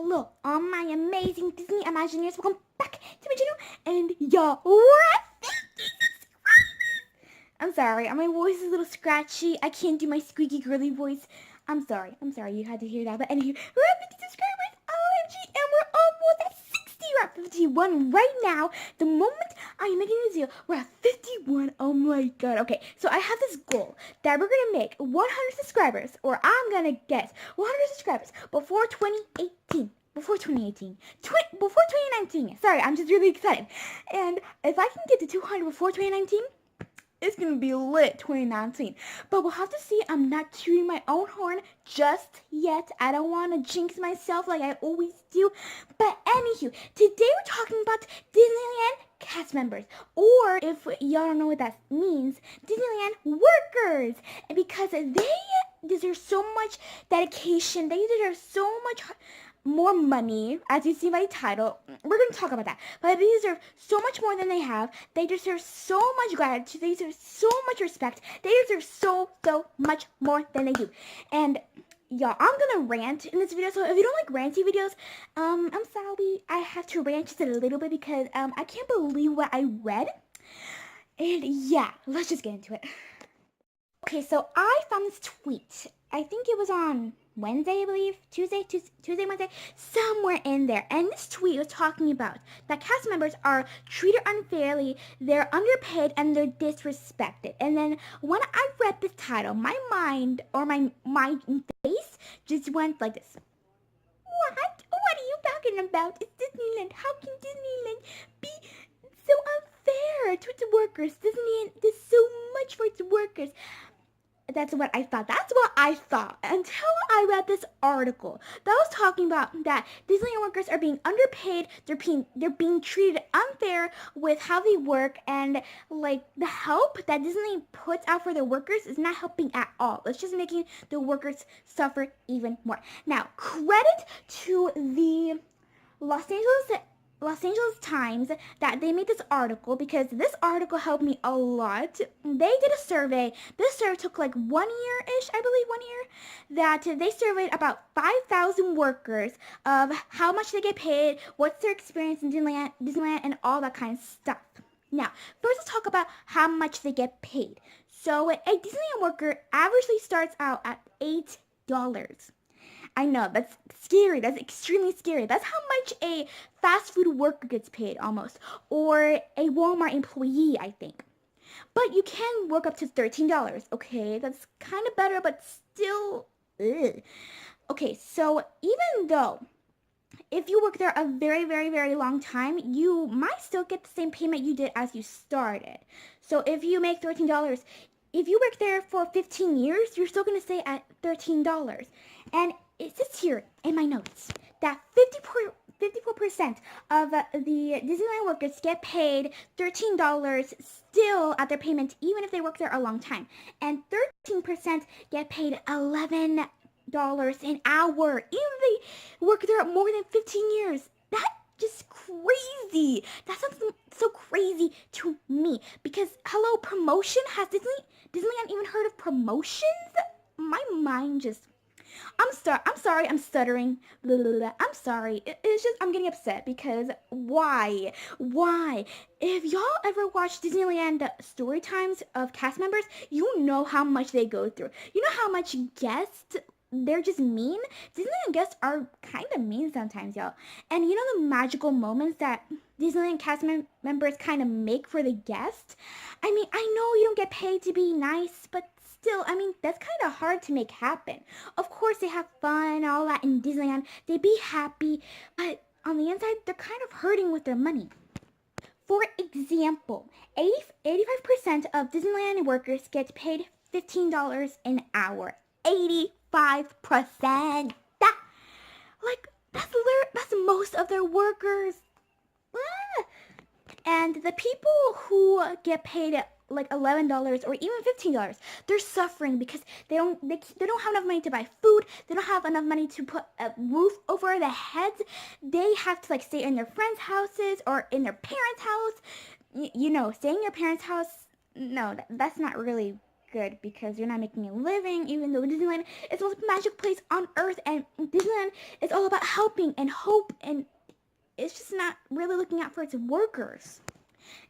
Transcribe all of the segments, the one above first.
Hello, all my amazing Disney Imagineers. Welcome back to my channel. And y'all, we're at 50 subscribers. I'm sorry, my voice is a little scratchy. I can't do my squeaky girly voice. I'm sorry you had to hear that. But anyway, we're at 50 subscribers. OMG, and we're almost at 60. We're at 51 right now. The moment I'm making this video, we're at 51. Oh my god. Okay, so I have this goal that we're gonna make 100 subscribers, or I'm gonna get 100 subscribers before 2018. Before 2019. Before 2019. Sorry, I'm just really excited. And if I can get to 200 before 2019, it's gonna be lit 2019. But we'll have to see. I'm not tooting my own horn just yet. I don't want to jinx myself like I always do. But anywho, today we're talking about Disneyland cast members, or if y'all don't know what that means, Disneyland workers. And because they deserve so much dedication, they deserve so much more money, as you see by the title. We're going to talk about that. But they deserve so much more than they have. They deserve so much gratitude. They deserve so much respect. They deserve so much more than they do. And y'all, I'm going to rant in this video. So if you don't like ranty videos, I'm sorry. I have to rant just a little bit because I can't believe what I read. And yeah, let's just get into it. Okay, so I found this tweet. I think it was on Wednesday, I believe. Tuesday, Wednesday, somewhere in there. And this tweet was talking about that cast members are treated unfairly, they're underpaid, and they're disrespected. And then when I read this title, my mind, or my face, just went like this. What? What are you talking about? It's Disneyland. How can Disneyland be so unfair to its workers? Disneyland does so much for its workers. That's what I thought. That's what I thought until I read this article that was talking about that Disneyland workers are being underpaid. They're being treated unfair with how they work, and like the help that Disney puts out for their workers is not helping at all. It's just making the workers suffer even more. Now, credit to the Los Angeles Times that they made this article, because this article helped me a lot. They did a survey. This survey took like 1 year-ish, I believe, 1 year, that they surveyed about 5,000 workers of how much they get paid, what's their experience in Disneyland, and all that kind of stuff. Now, first let's talk about how much they get paid. So a Disneyland worker averagely starts out at $8. I know, that's scary. That's extremely scary. That's how much a fast food worker gets paid, almost. Or a Walmart employee, I think. But you can work up to $13, okay? That's kind of better, but still, ugh. Okay, so even though if you work there a very long time, you might still get the same payment you did as you started. So if you make $13, if you work there for 15 years, you're still going to stay at $13. And it says here in my notes that 54% of the Disneyland workers get paid $13 still at their payment, even if they work there a long time. And 13% get paid $11 an hour, even if they work there more than 15 years. That's just crazy. That sounds so crazy to me. Because, hello, promotion? Has Disneyland even heard of promotions? My mind just... I'm sorry, I'm stuttering. I'm sorry. It's just, I'm getting upset because why? If y'all ever watch Disneyland story times of cast members, you know how much they go through. You know how much guests, they're just mean. Disneyland guests are kind of mean sometimes, y'all. And you know the magical moments that Disneyland cast members kind of make for the guests? I mean, I know you don't get paid to be nice, but still, I mean, that's kind of hard to make happen. Of course, they have fun and all that in Disneyland. They be happy, but on the inside, they're kind of hurting with their money. For example, 85% of Disneyland workers get paid $15 an hour. 85%. That's most of their workers. Ah. And the people who get paid like $11 or even $15, they're suffering because they don't have enough money to buy food. They don't have enough money to put a roof over their heads. They have to like stay in their friends' houses or in their parents' house. You know, staying in your parents' house, no, that's not really good because you're not making a living, even though Disneyland is the most magical place on earth, and Disneyland is all about helping and hope, and it's just not really looking out for its workers.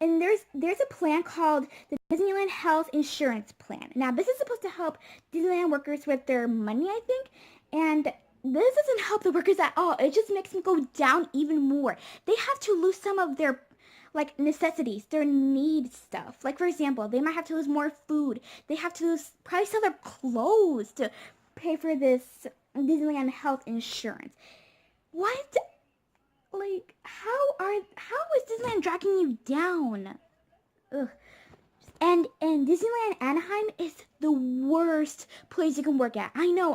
And there's a plan called the Disneyland Health Insurance Plan. Now, this is supposed to help Disneyland workers with their money, I think, and this doesn't help the workers at all. It just makes them go down even more. They have to lose some of their necessities, their need stuff. Like, for example, they might have to lose more food. They have to probably sell their clothes to pay for this Disneyland health insurance. What? How is Disneyland dragging you down? Ugh. And Disneyland Anaheim is the worst place you can work at. I know.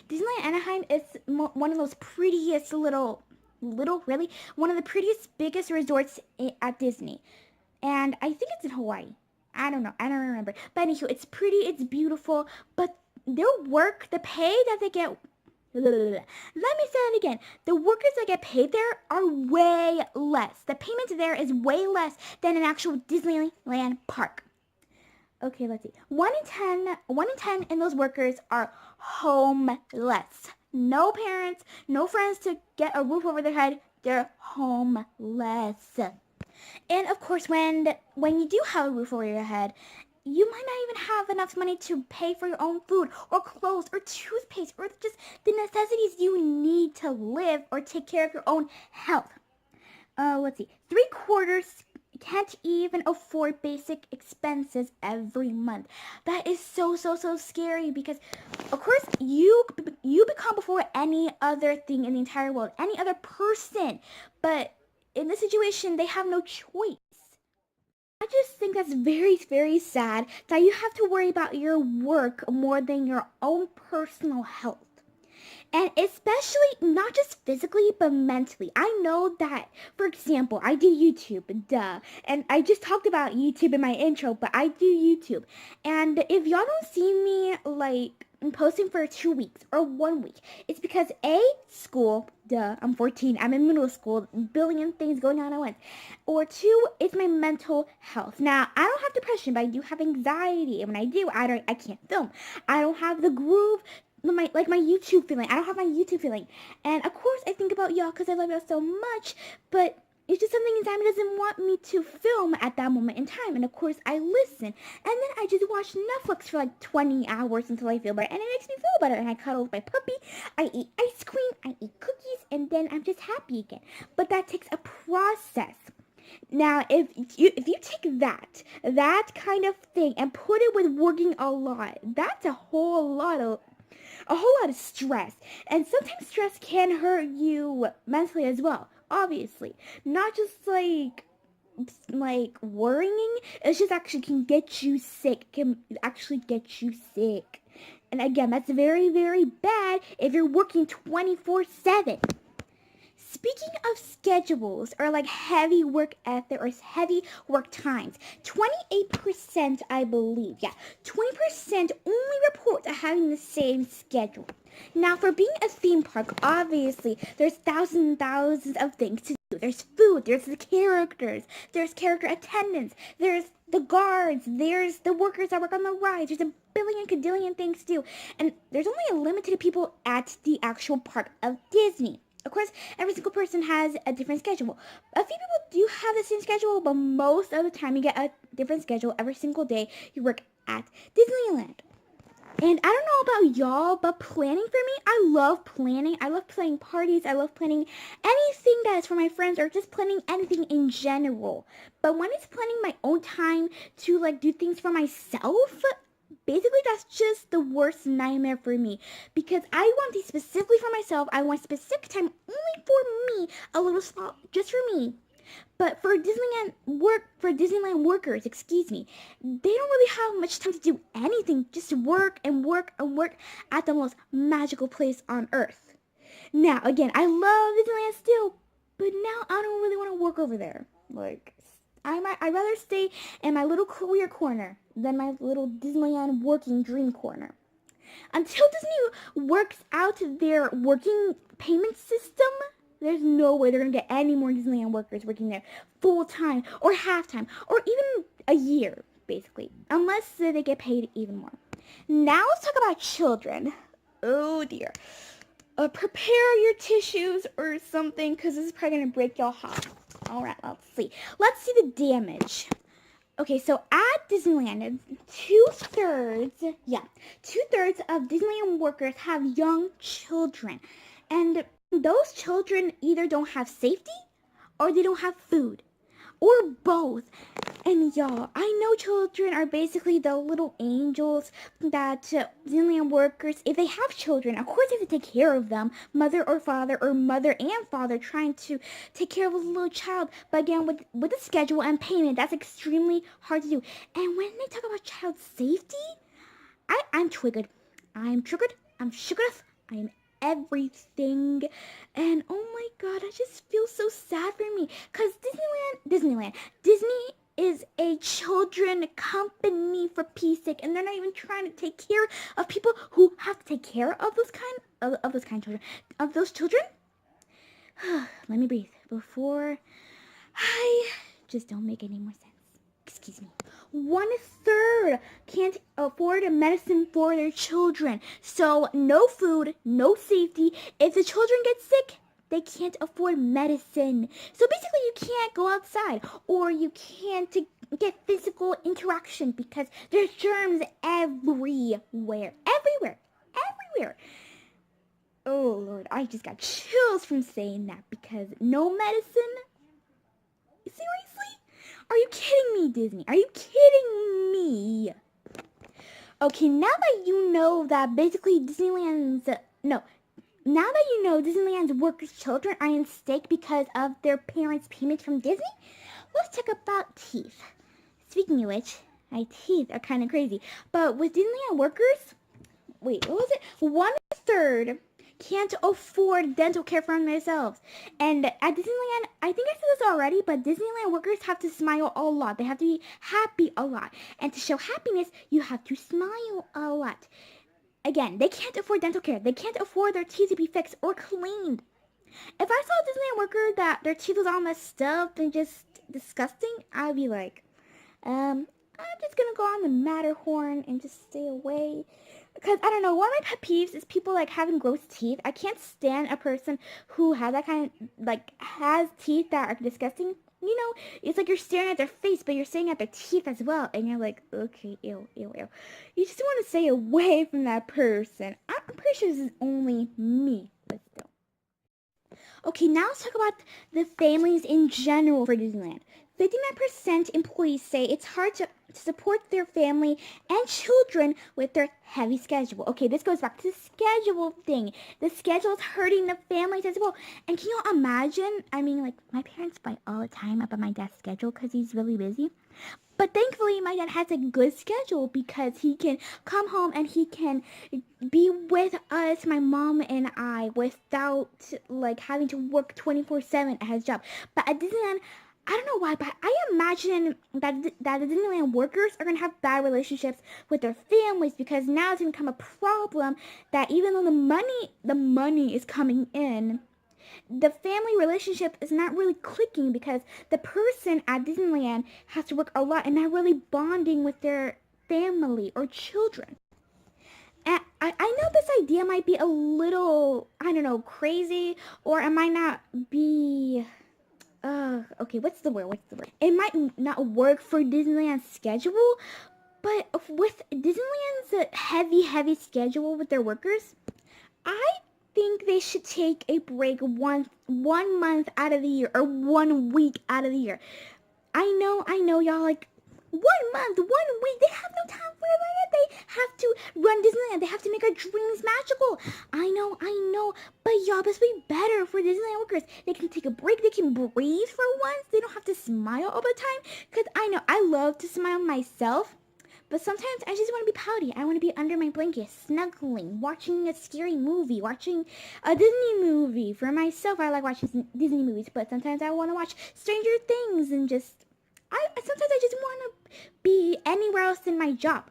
Disneyland Anaheim is one of those prettiest really, one of the prettiest, biggest resorts at Disney. And I think it's in Hawaii. I don't know. I don't remember. But anywho, it's pretty, it's beautiful. But their work, the pay that they get... Let me say it again. The workers that get paid there are way less. The payment there is way less than an actual Disneyland park. Okay, let's see. 1 in 10 in those workers are homeless. No parents, no friends to get a roof over their head. They're homeless. And of course, when you do have a roof over your head, you might not even have enough money to pay for your own food or clothes or toothpaste or just the necessities you need to live or take care of your own health. Let's see. 3/4 can't even afford basic expenses every month. That is so scary because, of course, you become before any other thing in the entire world, any other person. But in this situation, they have no choice. I just think that's very sad that you have to worry about your work more than your own personal health. And especially, not just physically, but mentally. I know that, for example, I do YouTube, duh. And I just talked about YouTube in my intro, but I do YouTube. And if y'all don't see me, posting for 2 weeks or 1 week, it's because A, school, duh, I'm 14, I'm in middle school, billion things going on at once. Or 2, it's my mental health. Now, I don't have depression, but I do have anxiety. And when I do, I can't film. I don't have the groove, my YouTube feeling. I don't have my YouTube feeling. And of course, I think about y'all because I love y'all so much, but it's just something inside me doesn't want me to film at that moment in time. And of course, I listen. And then I just watch Netflix for 20 hours until I feel better. And it makes me feel better. And I cuddle with my puppy. I eat ice cream. I eat cookies. And then I'm just happy again. But that takes a process. Now, if you take that kind of thing and put it with working a lot, that's a whole lot of stress. And sometimes stress can hurt you mentally as well, obviously. Not just worrying, it just actually can get you sick. And again, that's very bad if you're working 24/7. Speaking of schedules or heavy work ethic or heavy work times, 28%, I believe, 20% only report to having the same schedule. Now, for being a theme park, obviously, there's thousands and thousands of things to do. There's food, there's the characters, there's character attendance, there's the guards, there's the workers that work on the rides, there's a billion things to do. And there's only a limited people at the actual park of Disney. Of course, every single person has a different schedule. A few people do have the same schedule, but most of the time you get a different schedule every single day you work at Disneyland. And I don't know about y'all, but planning for me, I love planning. I love planning parties. I love planning anything that is for my friends or just planning anything in general. But when it's planning my own time to do things for myself, basically, that's just the worst nightmare for me because I want these specifically for myself. I want specific time only for me, a little slot just for me. But for Disneyland workers, they don't really have much time to do anything, just work and work at the most magical place on earth. Now, again, I love Disneyland still, but now I don't really want to work over there. I'd rather stay in my little career corner than my little Disneyland working dream corner. Until Disney works out their working payment system, there's no way they're going to get any more Disneyland workers working there full-time or half-time or even a year. basically, unless they get paid even more. Now let's talk about children. Oh dear. Prepare your tissues or something, because this is probably going to break your heart. All right, let's see. Let's see the damage. Okay, so at Disneyland, two-thirds of Disneyland workers have young children. And those children either don't have safety or they don't have food. Or both. And y'all, I know children are basically the little angels that Disneyland workers, if they have children, of course they have to take care of them, mother or mother and father trying to take care of a little child. But again, with the schedule and payment, that's extremely hard to do. And when they talk about child safety, I'm triggered. I'm triggered. I'm sugared. I'm everything. And oh my god, I just feel so sad for me, because Disney is a children company, for peace sake, and they're not even trying to take care of people who have to take care of those children. Let me breathe before I just don't make any more sense. Excuse me. 1/3 can't afford a medicine for their children. So no food, no safety. If the children get sick, they can't afford medicine. So basically you can't go outside, or you can't get physical interaction because there's germs everywhere. Everywhere. Oh Lord, I just got chills from saying that, because no medicine? Seriously? Are you kidding me, Disney? Are you kidding me? Okay, now that you know that basically Disneyland's workers' children are in stake because of their parents' payments from Disney, let's talk about teeth. Speaking of which, my teeth are kind of crazy. But with Disneyland workers, wait, what was it? 1/3 can't afford dental care for themselves. And at Disneyland, I think I said this already, but Disneyland workers have to smile a lot. They have to be happy a lot. And to show happiness, you have to smile a lot. Again, they can't afford dental care. They can't afford their teeth to be fixed or cleaned. If I saw a Disneyland worker that their teeth was all messed up and just disgusting, I'd be like, I'm just gonna go on the Matterhorn and just stay away. Because, I don't know, one of my pet peeves is people, like, having gross teeth. I can't stand a person who has that kind of, like, has teeth that are disgusting. You know, it's like you're staring at their face, but you're staring at their teeth as well. And you're like, okay, ew. You just want to stay away from that person. I'm pretty sure this is only me, but still. Okay, now let's talk about the families in general for Disneyland. 59% employees say it's hard to support their family and children with their heavy schedule. Okay, this goes back to the schedule thing. The schedule is hurting the families as well. And can you imagine? I mean, like, my parents fight all the time about my dad's schedule because he's really busy. But thankfully, my dad has a good schedule because he can come home and he can be with us, my mom and I, without, like, having to work 24/7 at his job. But at Disneyland, I don't know why, but I imagine that the Disneyland workers are going to have bad relationships with their families, because now it's going to become a problem that even though the money is coming in, the family relationship is not really clicking because the person at Disneyland has to work a lot and not really bonding with their family or children. And I know this idea might be a little, I don't know, crazy, or it might not be... okay, what's the word? It might not work for Disneyland's schedule, but with Disneyland's heavy schedule with their workers, I think they should take a break one month out of the year, or 1 week out of the year. I know, y'all, like, 1 month, 1 week, they have no time for that. They have to run Disneyland. They have to make our dreams magical. I know, but y'all, this would be better for Disneyland workers. They can take a break. They can breathe for once. They don't have to smile all the time, because I know I love to smile myself, but sometimes I just want to be pouty. I want to be under my blanket, snuggling, watching a scary movie, watching a Disney movie. For myself, I like watching Disney movies, but sometimes I want to watch Stranger Things and sometimes I just want to be anywhere else in my job.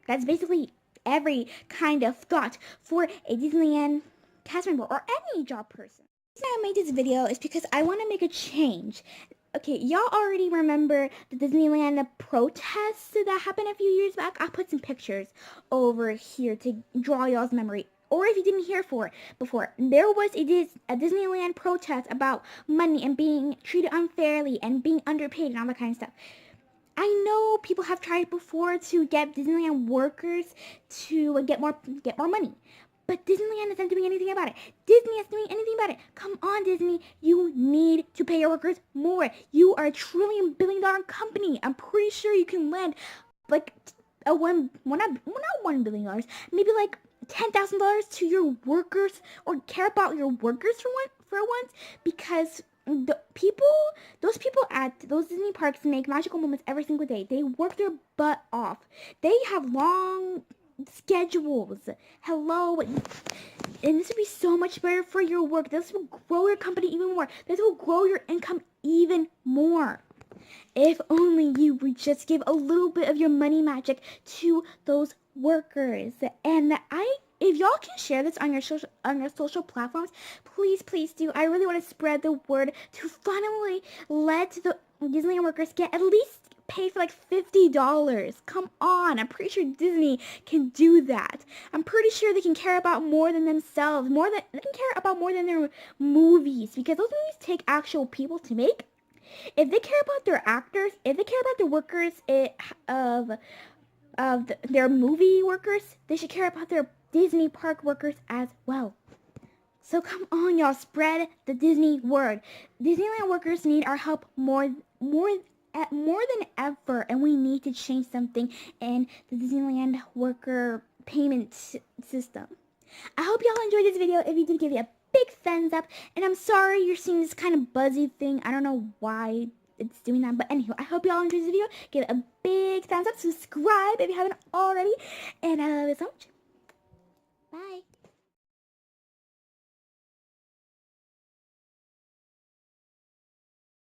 That's basically every kind of thought for a Disneyland cast member or any job person. The reason I made this video is because I want to make a change. Okay, y'all already remember the Disneyland protests that happened a few years back? I'll put some pictures over here to draw y'all's memory. Or if you didn't hear before, there was a Disneyland protest about money and being treated unfairly and being underpaid and all that kind of stuff. I know people have tried before to get Disneyland workers to get more money. But Disneyland isn't doing anything about it. Disney isn't doing anything about it. Come on, Disney. You need to pay your workers more. You are a $1 trillion company. I'm pretty sure you can lend like not $1 billion, maybe like $10,000 to your workers, or care about your workers for once, because those people at those Disney parks make magical moments every single day. They work their butt off. They have long schedules. Hello. And this would be so much better for your work. This will grow your company even more. This will grow your income even more. If only you would just give a little bit of your money magic to those workers. And if y'all can share this on your social platforms, please do. I really want to spread the word to finally let the Disneyland workers get at least paid for like $50. Come on, I'm pretty sure Disney can do that. I'm pretty sure they can care about more than themselves, they can care about more than their movies, because those movies take actual people to make. If they care about their actors, if they care about the workers their movie workers, they should care about their Disney park workers as well. So come on, y'all, spread the Disney word. Disneyland workers need our help more than ever, and we need to change something in the Disneyland worker payment system. I hope y'all enjoyed this video. If you did, give it a big thumbs up, and I'm sorry you're seeing this kind of buzzy thing. I don't know why it's doing that, but anywho, I hope y'all enjoyed this video. Give it a big thumbs up, subscribe if you haven't already, and I love you so much. Bye.